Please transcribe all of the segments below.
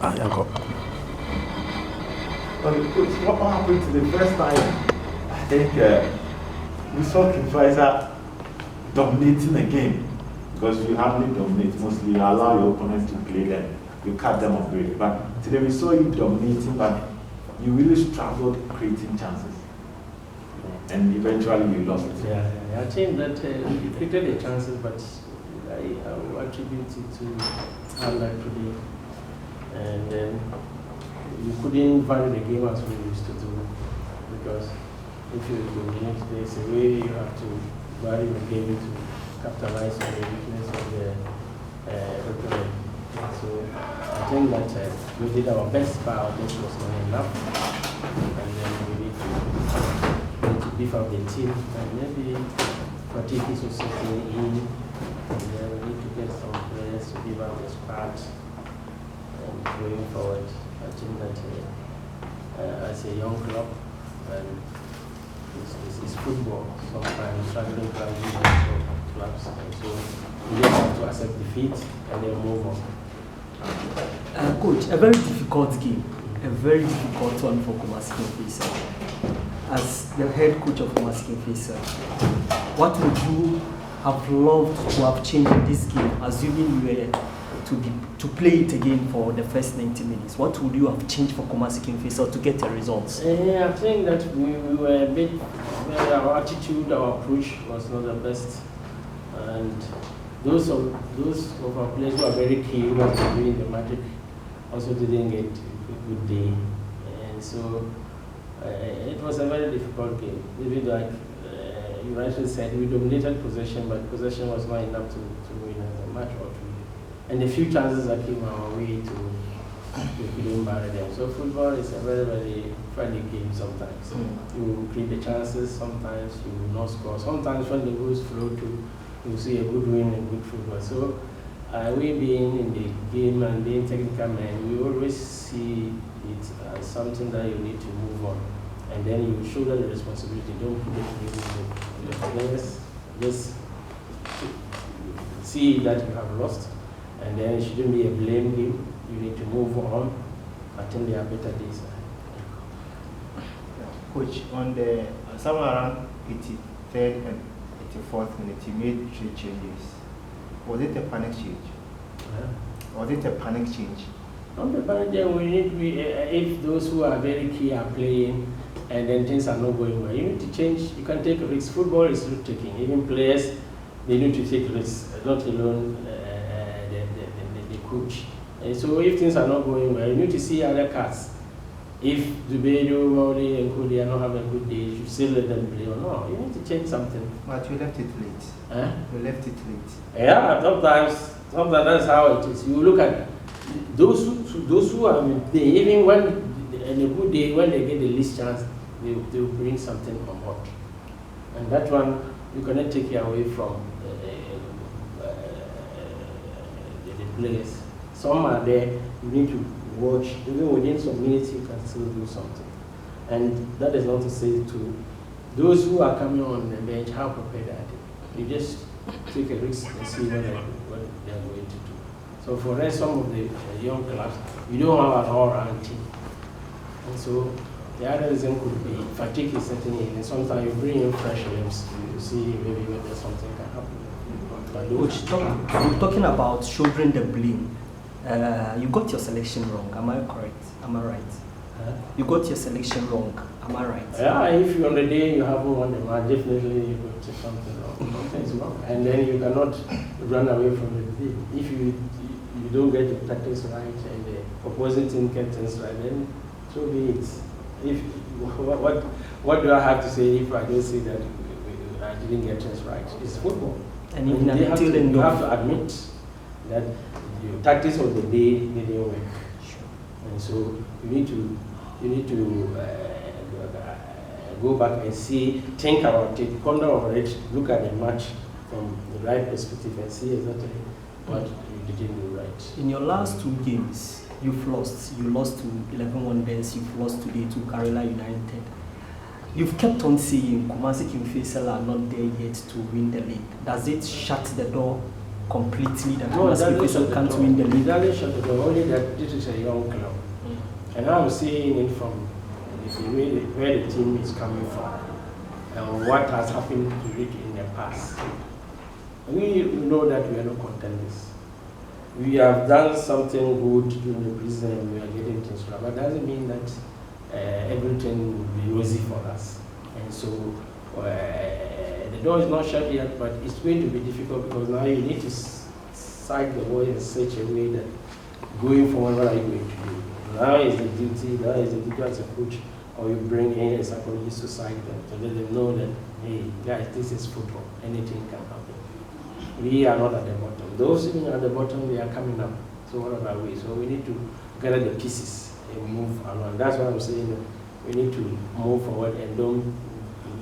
Yanko. Coach, what happened to the first time? I think we saw Faisal dominating the game, because you hardly dominate. Mostly you allow your opponents to play them, you cut them off really. But today we saw you dominating, but you really struggled creating chances, and eventually you lost. Yeah, I think that you created the chances, but I will attribute it to hard luck today, and then you couldn't vary the game as we used to do, because if you dominate, there's a way you have to vary the game to capitalize on the weakness of the opponent. So I think that we did our best, but our best was not enough, and then we need to beef up the team, and maybe fatigue is also setting in, and then we need to get some players to give up the squad, and going forward, I think that as a young club, and it's football, sometimes struggling clubs, and so we just have to accept defeat and then move on. Coach, a very difficult game, a very difficult one for Kumasi Faisal. As the head coach of Kumasi Faisal, what would you have loved to have changed in this game, assuming you were to play it again for the first 90 minutes? What would you have changed for Kumasi Faisal to get the results? I think that we were a bit, our attitude, our approach was not the best, and those of our players who are very keen who are doing the magic also didn't get a good day, and so it was a very difficult game. Maybe like you rightly said, we dominated possession, but possession was not enough to win a match or two. And the few chances that came our way we couldn't bury them. So football is a very, very friendly game sometimes. You create the chances, sometimes you will not score. Sometimes when the goals flow through, you see a good win and good football. So we being in the game and being technical men, we always see it as something that you need to move on. And then you shoulder the responsibility. Don't put it on the players. Just see that you have lost. And then it shouldn't be a blame game. You need to move on. I think there are better days. Coach, on the somewhere around 83rd and 84th minute, you made 3 changes. Was it a panic change? Yeah. Was it a panic change? On the panic change, we need if those who are very key are playing and then things are not going well, you need to change. You can take risks. Football is risk taking. Even players, they need to take risks, not alone the coach. And so if things are not going well, you need to see other cards. If Dubedo, Mauli, and Kudi are not having a good day, you should still let them play or no. You need to change something. But you left it late. Huh? You left it late. Yeah, sometimes that's how it is. You look at those who are even when in a good day, when they get the least chance, they will bring something on board. And that one you cannot take it away from the players. Some are there, you need to watch, even within some minutes you can still do something. And that is not to say to those who are coming on the bench, how prepared are they? You just take a risk and see what they are going to do. So for us, some of the young clubs, you don't have an all-round team. And so the other reason could be fatigue is setting in, and sometimes you bring in fresh limbs, you see maybe whether something can happen. Coach, talking about shouldering the blame, you got your selection wrong, am I correct? Am I right? You got your selection wrong, am I right? Yeah, if you on the day you haven't won the match, definitely you got something wrong. Something's wrong. And then you cannot run away from the day. If you don't get your tactics right and the opposing team gets things right, then so be it. If what do I have to say if I don't say that I didn't get things right? It's football. And you have to admit that your tactics of the day didn't work. Sure. And so you need to go back and see, think about it, ponder over it, look at the match from the right perspective and see exactly what you didn't do right. In your last 2 games, you've lost. You lost to 11 Wonders, you've lost today to Kerala United. You've kept on saying Kumasi Faisal are not there yet to win the league. Does it shut the door completely that No, Kumasi Faisal can't win the league? It doesn't shut the door, only that this is a young club. And I'm seeing it from where the team is coming from and what has happened to it in the past. We know that we are not contenders. We have done something good during the prison and we are getting things right, but doesn't mean that everything will be rosy for us. And so the door is not shut yet, but it's going to be difficult because now you need to sight the ball in such a way that going forward, what are you going to do? Now is the duty as a coach, or you bring in a psychologist to sight them to let them know that, hey, guys, this is football, anything can happen. We are not at the bottom. Those sitting at the bottom, they are coming up. So what about we? So we need to gather the pieces and move along. That's why I'm saying that we need to move forward and don't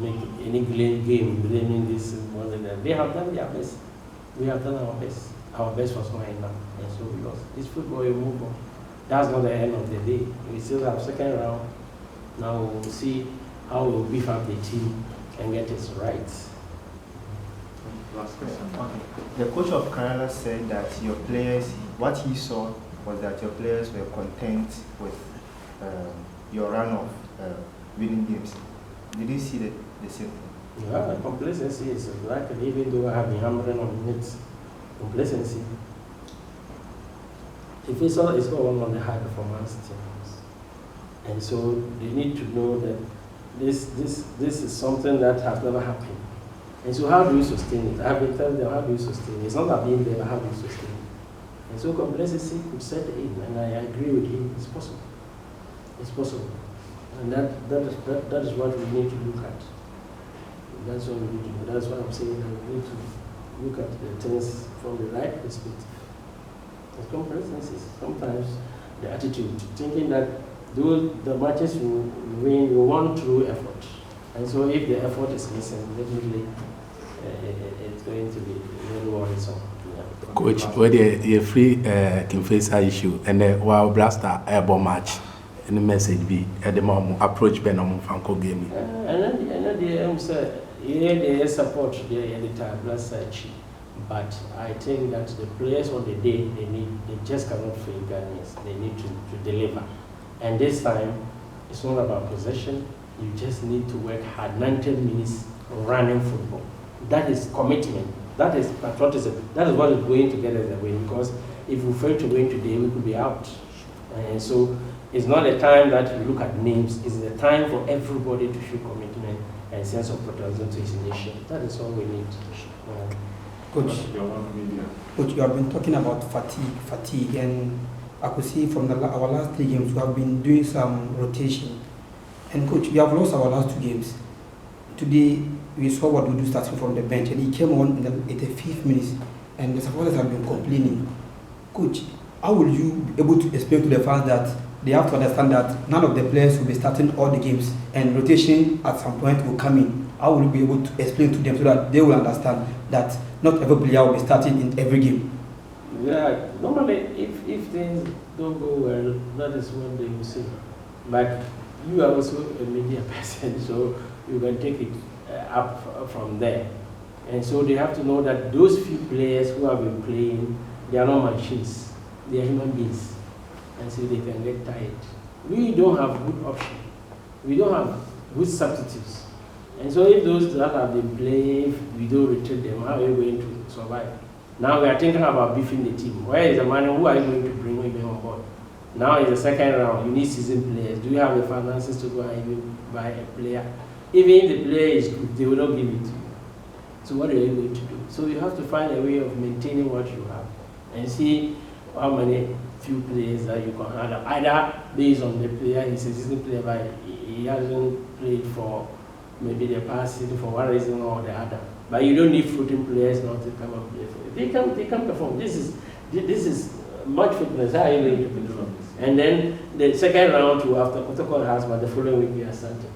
make any game blaming this more than that. They have done their best. We have done our best. Our best was not enough. And so we lost. It's football, we move on. That's not the end of the day. We still have second round. Now we'll see how we'll beef up the team and get it right. Last question. Okay. The coach of Kerala said that your players, what he saw was that your players were content with your run of winning games. Did you see the same thing? Yeah, complacency is like, even though I have been hammering on it, complacency. If it's all, it's all on the high performance teams. And so they need to know that this is something that has never happened. And so how do you sustain it? I have been telling them, how do you sustain it? It's not about being there, but how do you sustain it? And so complacency could set in, and I agree with him, it's possible. It's possible. And that is what we need to look at. That's what we need to do. That's what I'm saying, that we need to look at the things from the right perspective. It's complacency. Sometimes the attitude, thinking that the matches you win, you won through effort. And so if the effort is missing, definitely it's going to be very worrisome. Yeah. Coach, where the free Kim Faisal issue and the Wild Blaster airball match, and the message be at the moment approach Benom Franco game. And then the said, yeah, they support the entire Blaster chief. But I think that the players on the day, they just cannot fail Ghanaians. They need to deliver. And this time, it's not about possession. You just need to work hard, 90 minutes running football. That is commitment. That is patriotism. That is what is going to get us the win. Because if we fail to win today, we could be out. And so it's not a time that you look at names. It's the time for everybody to show commitment and sense of patriotism to his nation. That is all we need. Coach, you have been talking about fatigue, and I could see from our last 3 games, we have been doing some rotation. And coach, we have lost our last 2 games. Today, we saw what we do starting from the bench, and he came on in the 85th minute, and the supporters have been complaining. Coach, how will you be able to explain to the fans that they have to understand that none of the players will be starting all the games, and rotation at some point will come in? How will you be able to explain to them so that they will understand that not every player will be starting in every game? Yeah, normally if things don't go well, that is when they will say. But you are also a media person, so you can take it up from there. And so they have to know that those few players who have been playing, they are not machines. They are human beings. And so they can get tired. We don't have good options. We don't have good substitutes. And so if those that have been playing, we don't retain them, how are you going to survive? Now we are thinking about beefing the team. Where is the money? Who are you going to bring on board? Now in the second round, you need seasoned players. Do you have the finances to go and even buy a player? Even if the player is good, they will not give it to you. So what are you going to do? So you have to find a way of maintaining what you have and see how many few players that you can have. Either based on the player, he's a seasoned player, but he hasn't played for maybe the past season for one reason or the other. But you don't need floating players not to come and play for you. They can perform. This is much fitness. How are you going to perform? And then the second round to after protocol has, but the following week we are starting.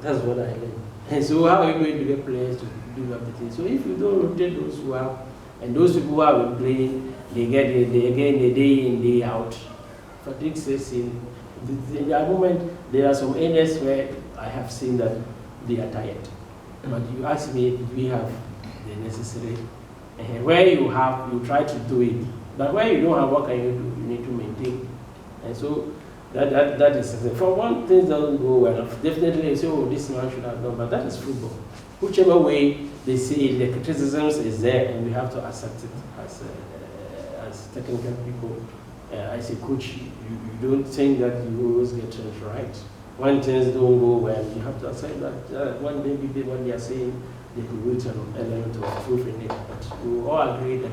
That's what I learned. And so how are you going to get players to do up the thing? So if you don't rotate those who have, and those people who have been playing, they get it, they again the day in, day out. Fatigue sets in. In that moment, there are some areas where I have seen that they are tired. But you ask me if we have the necessary Where you have, you try to do it. But where you don't have, what can you do? You need to maintain. And so that is, for one, things don't go well. Definitely you say, oh, this man should have done, but that is football. Whichever way they say the criticism is there, and we have to accept it as technical people. As a coach, you don't think that you always get things right. When things don't go well, you have to accept that one day what they are saying, they could wait an element of truth in it. But we all agree that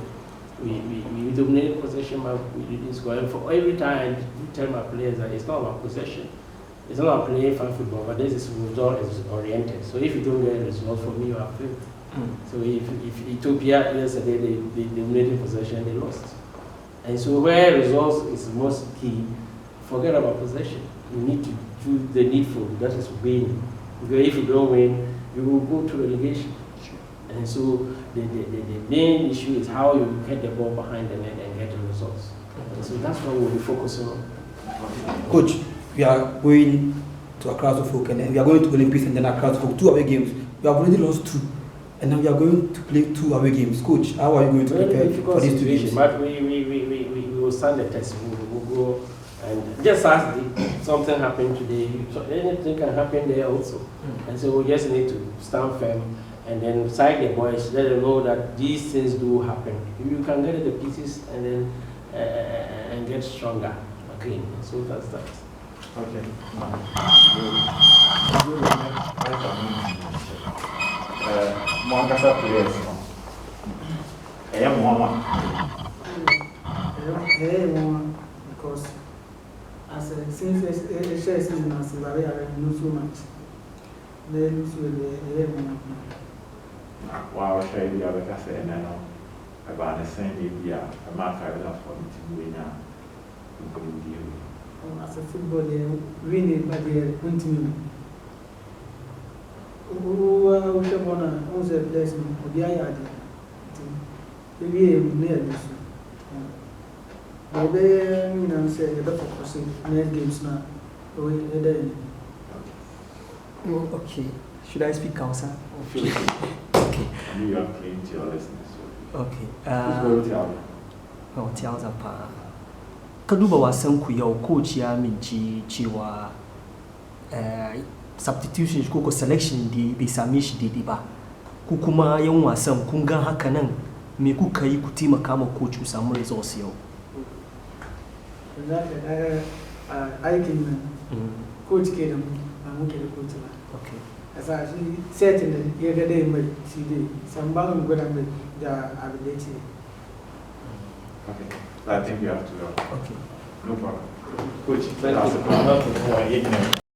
we dominated possession, but we didn't score. And for every time, I tell my players that it's not about possession. It's not about playing fun football, but this is result oriented. So if you don't get a result, for me, you have failed. So if Ethiopia yesterday, they dominated possession, they lost. And so where results is most key, forget about possession. You need to do the needful, that is winning. Because if you don't win, you will go to relegation. And so the main issue is how you get the ball behind the net and get the results. And so that's what we'll be focusing on. Coach, we are going to Accra to Folk, and then we are going to Olympics and then Accra to Folk, 2 away games. We have already lost 2. And now we are going to play 2 away games. Coach, how are you going to prepare for these 2 games? But we will stand the test. We will go and just as something happened today, so anything can happen there also. And so we just need to stand firm and then psych the boys, let them know that these things do happen. You can get the pieces and then and get stronger again. So that's that. Okay. Moangasa players. Because since the share season has already not so much, then Wow, share the other cafe and I know about the same idea. A mark I love for me to win now. as a football, they win it, but they won't win. Who should want to also bless me? The idea. Maybe near this. Maybe I'm saying the better for net games now. Okay. Should I speak Hausa? Okay. You are playing to your listeners. Okay. Hausa pa. Ka duba wasan ku yau coach ya minci cewa substitution ko selection da bai same shi daidai ba. Ku kuma yan wasan kun ga haka nan me kuka yi ku taimaka ma coach ku samu results yau? Aikin nan coach ke da mu ke da coach ba. Okay. Asa shi setting da ya ga dai mai shi dai san ba mu gwada mai da ability. Okay. I think you have to go. Okay. No problem. Coach, Thank you.